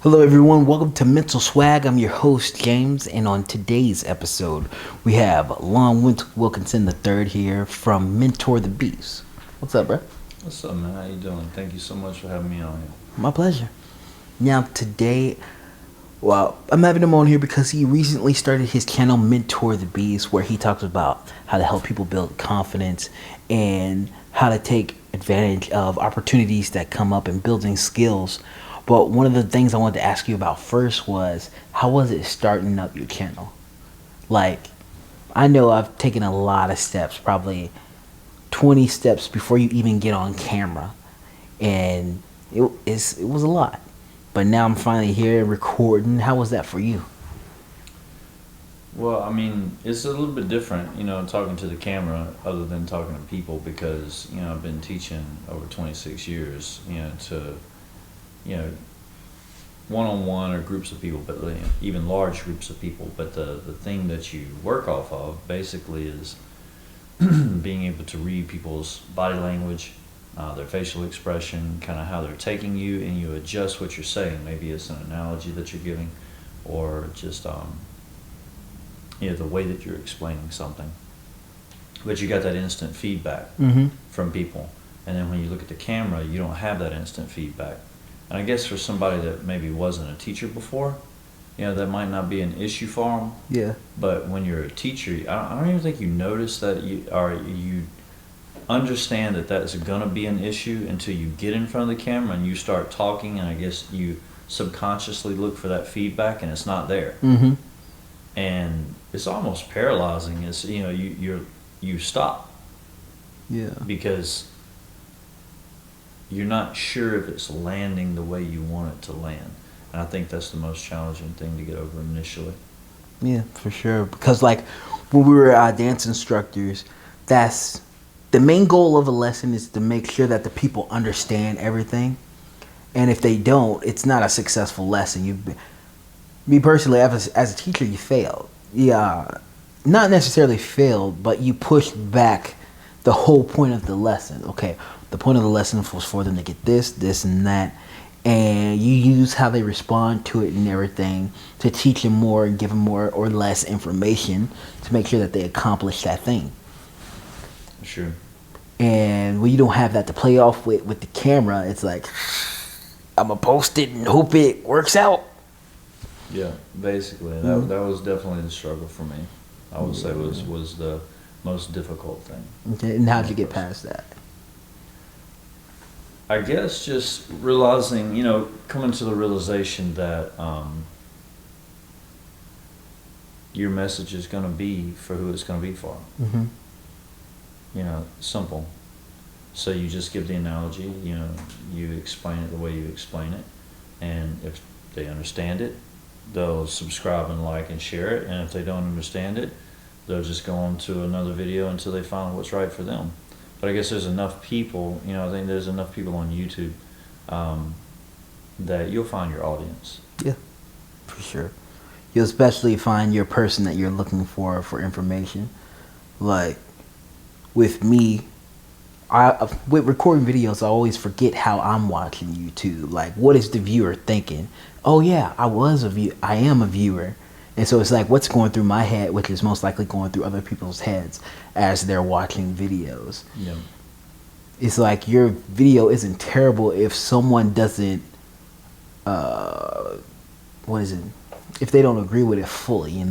Hello, everyone. Welcome to Mental Swag. I'm your host, James, and on today's episode, we have Lon Wilkinson III here from Mentor the Beast. What's up, bro? What's up, man? How you doing? Thank you so much for having me on here. My pleasure. Now, today, I'm having him on here because he recently started his channel, Mentor the Beast, where he talks about how to help people build confidence and how to take advantage of opportunities that come up and building skills. But one of the things I wanted to ask you about first was, how was it starting up your channel? Like, I know I've taken a lot of steps, probably 20 steps before you even get on camera. And it was a lot. But now I'm finally here recording. How was that for you? Well, I mean, it's a little bit different, talking to the camera other than talking to people because, I've been teaching over 26 years, to, one-on-one or groups of people, but even large groups of people. But the thing that you work off of basically is being able to read people's body language, their facial expression, kind of how they're taking you, and you adjust what you're saying. Maybe it's an analogy that you're giving, or just the way that you're explaining something. But you got that instant feedback from people, and then when you look at the camera, you don't have that instant feedback. And I guess for somebody that maybe wasn't a teacher before, that might not be an issue for them. Yeah. But when you're a teacher, I don't even think you notice that you understand that is going to be an issue until you get in front of the camera and you start talking, and I guess you subconsciously look for that feedback and it's not there. And it's almost paralyzing. It's you stop. Yeah. Because you're not sure if it's landing the way you want it to land. And I think that's the most challenging thing to get over initially. Yeah, for sure. Because like when we were dance instructors, that's the main goal of a lesson is to make sure that the people understand everything. And if they don't, it's not a successful lesson. Me personally, as a teacher, you failed. Yeah, not necessarily failed, but you pushed back the whole point of the lesson. Okay, the point of the lesson was for them to get this, and that. And you use how they respond to it and everything to teach them more and give them more or less information to make sure that they accomplish that thing. Sure. And when you don't have that to play off with the camera, it's like, I'm going to post it and hope it works out. Yeah, basically. That was definitely the struggle for me. I would say was the most difficult thing. Okay, and how'd you get past that? I guess just realizing, coming to the realization that your message is going to be for who it's going to be for. Simple. So you just give the analogy, you explain it the way you explain it, and if they understand it, they'll subscribe and like and share it, and if they don't understand it, they'll just go on to another video until they find what's right for them. But I guess there's enough people, I think there's enough people on YouTube that you'll find your audience. Yeah, for sure. You'll especially find your person that you're looking for information. Like, with me, with recording videos, I always forget how I'm watching YouTube. Like, what is the viewer thinking? Oh yeah, I am a viewer. And so it's like, what's going through my head, which is most likely going through other people's heads as they're watching videos. Yeah. It's like your video isn't terrible if someone doesn't, if they don't agree with it fully,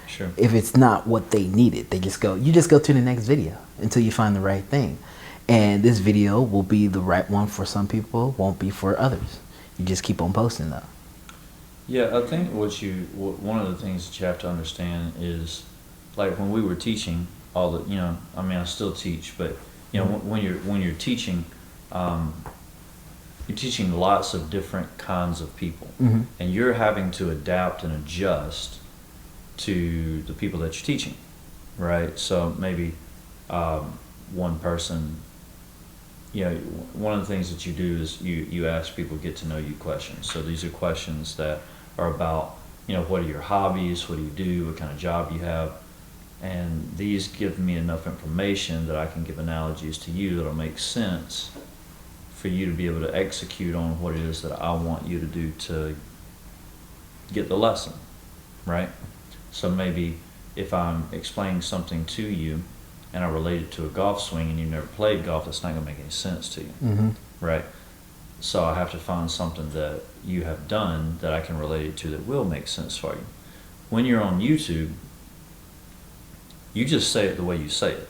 Sure. If it's not what they needed, you just go to the next video until you find the right thing. And this video will be the right one for some people, won't be for others. You just keep on posting though. Yeah, I think one of the things that you have to understand is, like when we were teaching, I still teach, but when you're teaching, you're teaching lots of different kinds of people, and you're having to adapt and adjust to the people that you're teaching, right? So maybe one person, one of the things that you do is you ask people get to know you questions. So these are questions that are about, what are your hobbies, what do you do, what kind of job you have, and these give me enough information that I can give analogies to you that'll make sense for you to be able to execute on what it is that I want you to do to get the lesson, right? So maybe if I'm explaining something to you and I relate it to a golf swing and you've never played golf, that's not going to make any sense to you, right? So I have to find something that you have done that I can relate it to that will make sense for you. When you're on YouTube, you just say it the way you say it.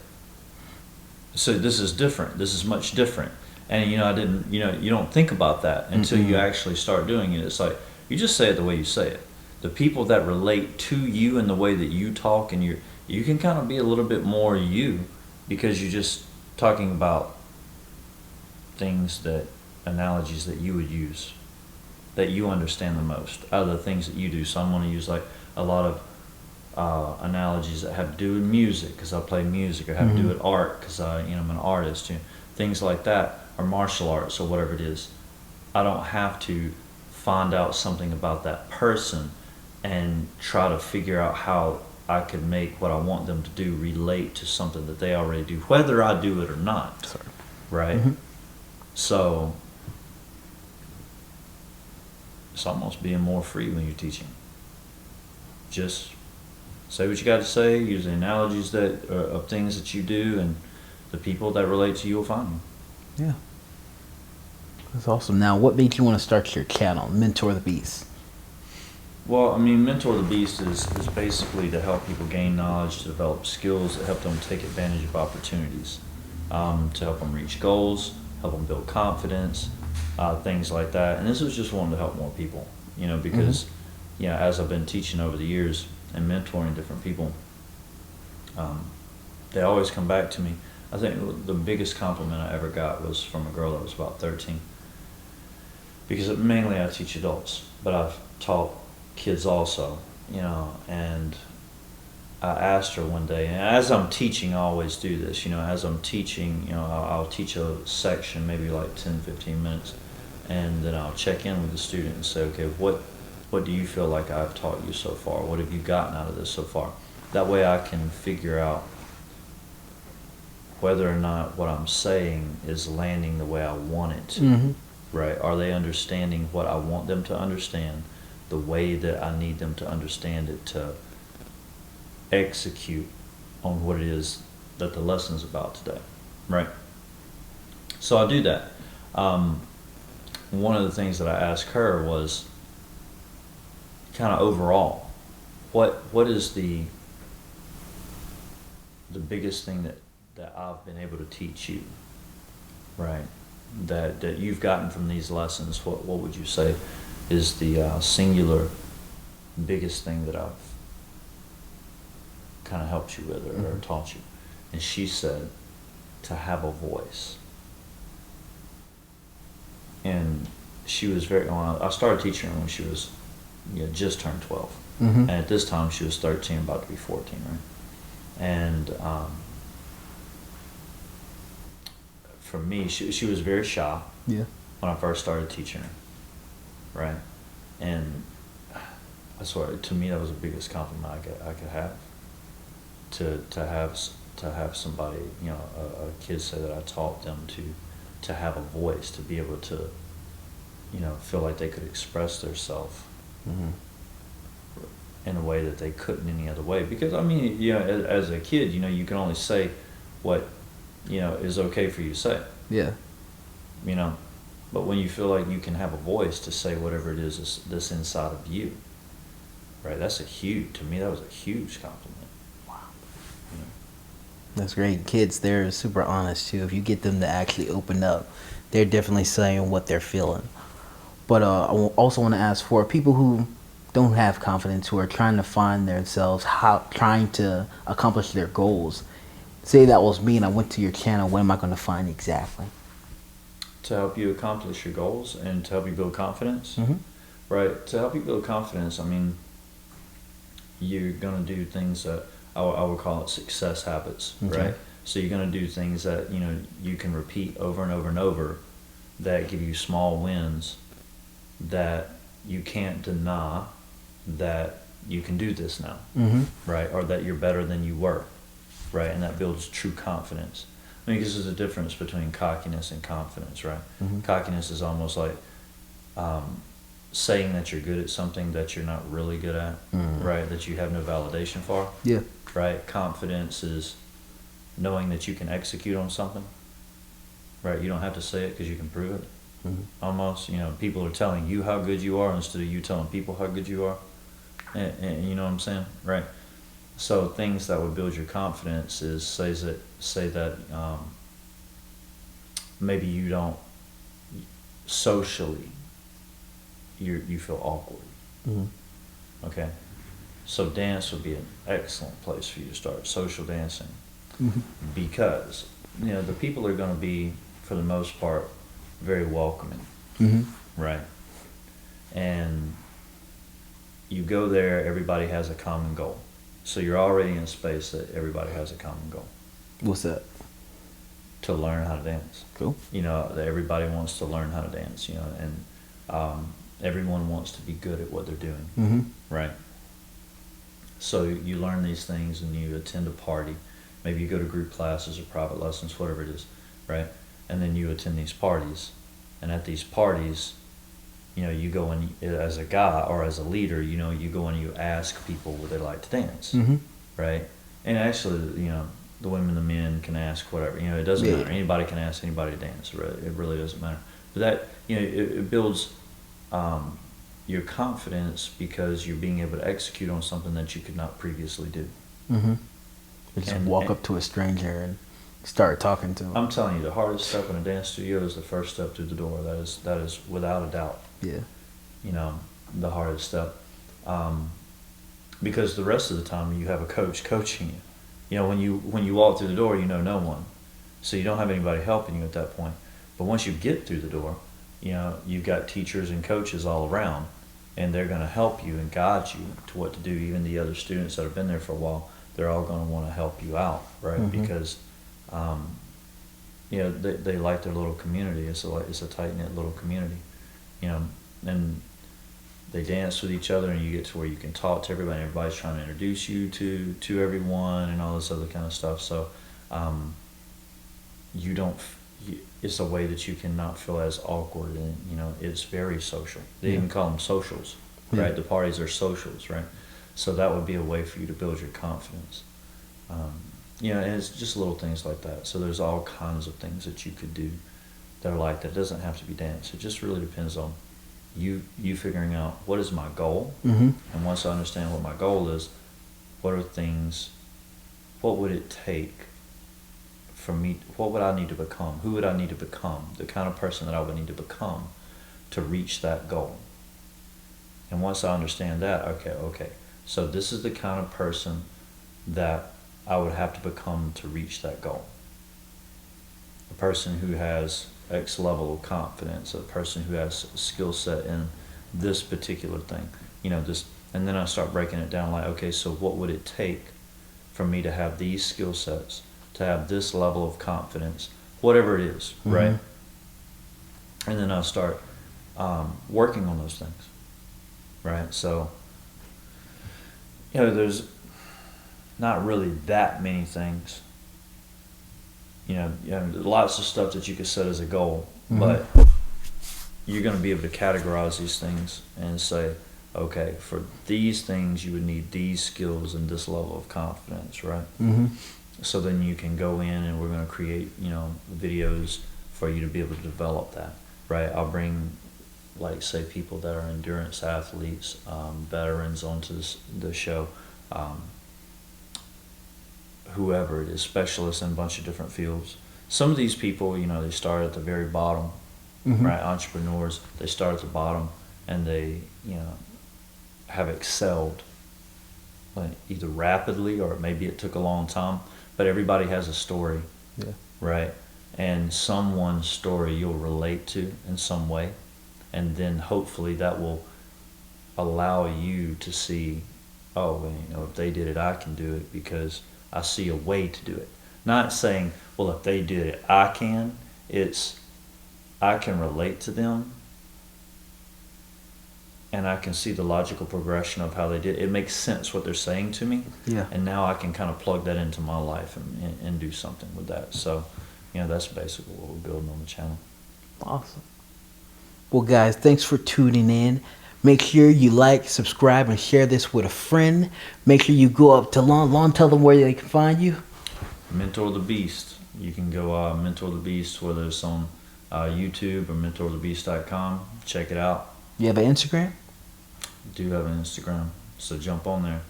So this is different. This is much different. And you don't think about that until you actually start doing it. It's like you just say it the way you say it. The people that relate to you and the way that you talk, and you can kind of be a little bit more you, because you're just talking about things, that analogies that you would use, that you understand the most out of the things that you do. So I'm going to use like a lot of analogies that have to do with music, because I play music, or have to do with art, because I'm an artist. Things like that, or martial arts, or whatever it is. I don't have to find out something about that person and try to figure out how I could make what I want them to do relate to something that they already do, whether I do it or not. Sorry. Right? So it's almost being more free when you're teaching. Just say what you got to say, use the analogies of things that you do, and the people that relate to you will find you. Yeah. That's awesome. Now, what made you want to start your channel, Mentor the Beast? Well, I mean, Mentor the Beast is basically to help people gain knowledge, to develop skills, to help them take advantage of opportunities, to help them reach goals, help them build confidence, things like that. And this was just wanting to help more people, because, as I've been teaching over the years and mentoring different people, they always come back to me. I think the biggest compliment I ever got was from a girl that was about 13. Because mainly I teach adults, but I've taught kids also, and I asked her one day, and as I'm teaching, I always do this, as I'm teaching, I'll teach a section, maybe like 10, 15 minutes, and then I'll check in with the student and say, okay, what do you feel like I've taught you so far? What have you gotten out of this so far? That way I can figure out whether or not what I'm saying is landing the way I want it to, right? Are they understanding what I want them to understand, the way that I need them to understand it, to execute on what it is that the lesson's about today, right? So I do that. One of the things that I asked her was kind of overall, what is the biggest thing that I've been able to teach you, right? That you've gotten from these lessons. What would you say is the singular biggest thing that I've kind of helped you with, or taught you? And she said, to have a voice. And she was I started teaching her when she was just turned 12. And at this time she was 13, about to be 14, right? And for me, she was very shy when I first started teaching her, right? And I swear, to me, that was the biggest compliment I could have. To have somebody, a kid say that I taught them to have a voice, to be able to, feel like they could express themselves in a way that they couldn't any other way. Because I mean, as a kid, you can only say what is okay for you to say. Yeah. But when you feel like you can have a voice to say whatever it is that's inside of you, right? To me, that was a huge compliment. Wow. That's great. Kids, they're super honest too. If you get them to actually open up, they're definitely saying what they're feeling. But I also want to ask, for people who don't have confidence, who are trying to find themselves, trying to accomplish their goals. Say that was me and I went to your channel, what am I going to find exactly? To help you accomplish your goals and to help you build confidence, right? To help you build confidence, I mean, you're going to do things that I would call it success habits, right? So you're going to do things that, you can repeat over and over and over, that give you small wins, that you can't deny that you can do this now, right? Or that you're better than you were, right? And that builds true confidence. I mean, because there's a difference between cockiness and confidence, right? Cockiness is almost like saying that you're good at something that you're not really good at, right? That you have no validation for, Yeah. right? Confidence is knowing that you can execute on something, right? You don't have to say it because you can prove it. Almost, people are telling you how good you are instead of you telling people how good you are. And you know what I'm saying, right? So things that would build your confidence is say that maybe you don't socially you feel awkward. Okay, so dance would be an excellent place for you to start social dancing, because the people are going to be, for the most part, very welcoming, right? And you go there, everybody has a common goal. So you're already in a space that everybody has a common goal. What's that? To learn how to dance. Cool. That everybody wants to learn how to dance, and everyone wants to be good at what they're doing, right? So you learn these things and you attend a party. Maybe you go to group classes or private lessons, whatever it is, right? And then you attend these parties. And at these parties, you go and as a guy or as a leader, you go and you ask people would they like to dance, right? And actually, the women, the men can ask whatever. It doesn't matter. Anybody can ask anybody to dance. It really doesn't matter. But that it builds your confidence because you're being able to execute on something that you could not previously do. Just walk up to a stranger and start talking to them. I'm telling you, the hardest step in a dance studio is the first step through the door. That is without a doubt. Yeah. The hardest step, because the rest of the time you have a coach coaching you. When you walk through the door, you know no one, so you don't have anybody helping you at that point. But once you get through the door, you've got teachers and coaches all around, and they're going to help you and guide you to what to do. Even the other students that have been there for a while, they're all going to want to help you out, right? Because they like their little community. It's a tight-knit little community, and they dance with each other, and you get to where you can talk to everybody. Everybody's trying to introduce you to everyone and all this other kind of stuff. So it's a way that you cannot feel as awkward, and it's very social. They even call them socials, right? The parties are socials, right? So that would be a way for you to build your confidence. And it's just little things like that. So there's all kinds of things that you could do that are like that. It doesn't have to be dance. It just really depends on you figuring out what is my goal. And once I understand what my goal is, what would it take for me, what would I need to become? Who would I need to become? The kind of person that I would need to become to reach that goal. And once I understand that, okay, so this is the kind of person that I would have to become to reach that goal. A person who has X level of confidence, a person who has skill set in this particular thing, and then I start breaking it down like, okay, so what would it take for me to have these skill sets, to have this level of confidence, whatever it is, right? And then I start working on those things, right? So, there's not really that many things. Lots of stuff that you could set as a goal, but you're going to be able to categorize these things and say, okay, for these things you would need these skills and this level of confidence, right? So then you can go in and we're going to create, videos for you to be able to develop that, right? I'll bring, like, say, people that are endurance athletes, veterans onto the show, whoever it is, specialists in a bunch of different fields. Some of these people, they start at the very bottom, right? Entrepreneurs, they start at the bottom and they, have excelled, like, either rapidly or maybe it took a long time, but everybody has a story, right? And someone's story you'll relate to in some way, and then hopefully that will allow you to see, if they did it, I can do it, because I see a way to do it. Not saying, well, if they did it, I can. It's, I can relate to them, and I can see the logical progression of how they did it. It makes sense what they're saying to me. Yeah. And now I can kind of plug that into my life and do something with that. So, that's basically what we're building on the channel. Awesome. Well, guys, thanks for tuning in. Make sure you like, subscribe, and share this with a friend. Make sure you go up to Lon. Lon, tell them where they can find you. Mentor the Beast. You can go Mentor the Beast, whether it's on YouTube or mentorthebeast.com. Check it out. You have an Instagram? I do have an Instagram, so jump on there.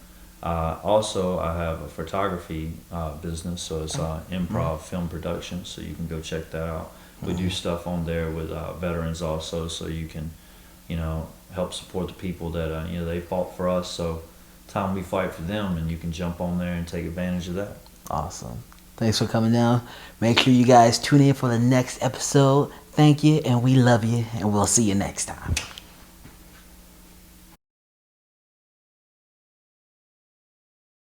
Also, I have a photography business, so it's improv film production, so you can go check that out. We do stuff on there with veterans also, so you can, help support the people that, they fought for us, so time we fight for them, and you can jump on there and take advantage of that. Awesome. Thanks for coming down. Make sure you guys tune in for the next episode. Thank you, and we love you, and we'll see you next time.